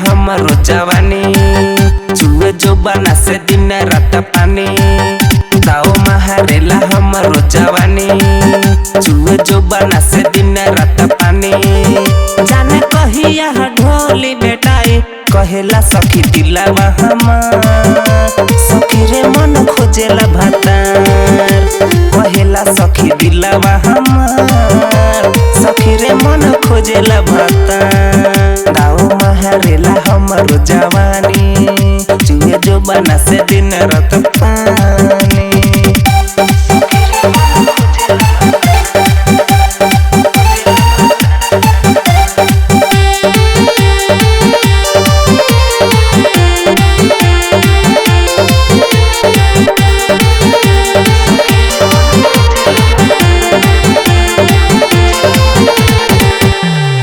हमरो जवानी, चुए जो बना से दिन रात पानी। दाओ महारेला हमरो जवानी, चुए जो बना से दिन रात पानी। जाने कहिया ढोली बेटाई, कहेला सखी दिलावा हमार। सखी रे मन खोजेला भातार, कहेला सखी दिलावा हमार। सखी रे मन खोजेला भातार। दाओ महारेला हमरो जवानी, चुए जो बना से दिन रात पानी।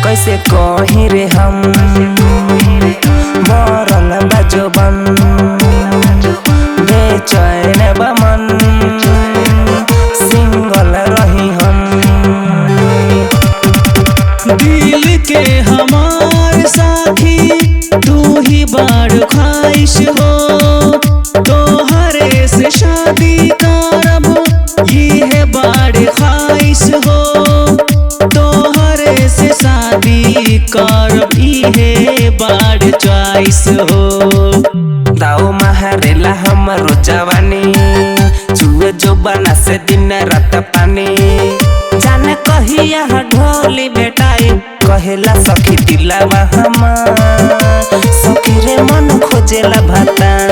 कैसे कहीं रे हम मरल बाजोबन, बेचैन बमन सिंगल रही हम। दिल के हमार साथी तू ही बड़ ख्वाहिश हो, तोहरे से शादी करब ये है बड़ ख्वाहिश हो। तोहरे से शादी करब ये बड़ च्वाइस हो। दाओ महारेला हमरो जवानी, चुए जो बना से दिन रात पानी। जाने कहिया ढोली बेटाई, कहेला सखी दिलावा हमार। सखी रे मन खोजेला भातार,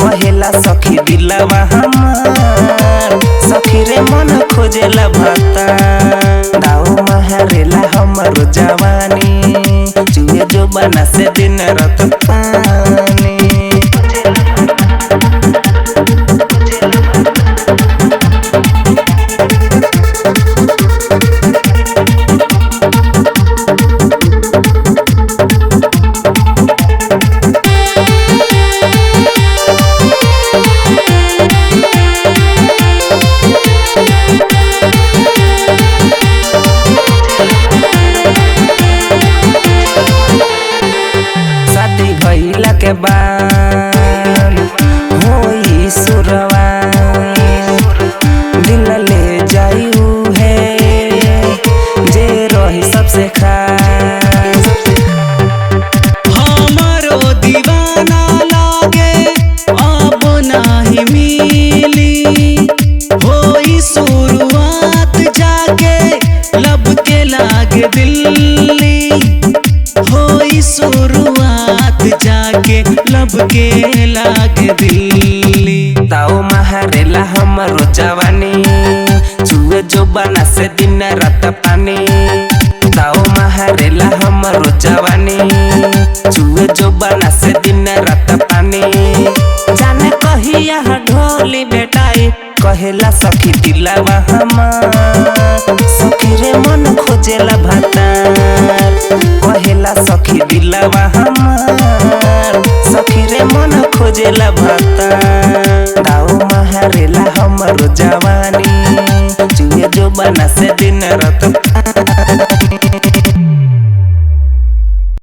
कहेला सखी दिलावा हमार। सखी रे मन खोजेला भातार। दाओ महारेला हमरो जवानी, चुए जो बना से दिन रात पानी। शादी भइला के बाद होई सुरवा, दिल ले जायू है जे रही सबसे खास। हमारो दीवाना लागे अब नाही मिली, होई शुरुआत जाके लब के लागे दिल्ली। होई शुरुआत जाके लब के लागे दिल्ली। दाओ महारेला हमरो जवानी, चुए जो बना से दिन रात पानी। दाओ महारेला हमरो जवानी, चुए जो बना से दिन रात पानी। जाने कहिया ढोली बेटाई, कहेला सखी दिलावा हमार। सखी रे मन खोजेला भातार, कहेला सखी दिलावा हमार। सखी रे मन खोजेला भातार। दाओ महारेला हमरो जवानी, चुए जो बना से दिन रात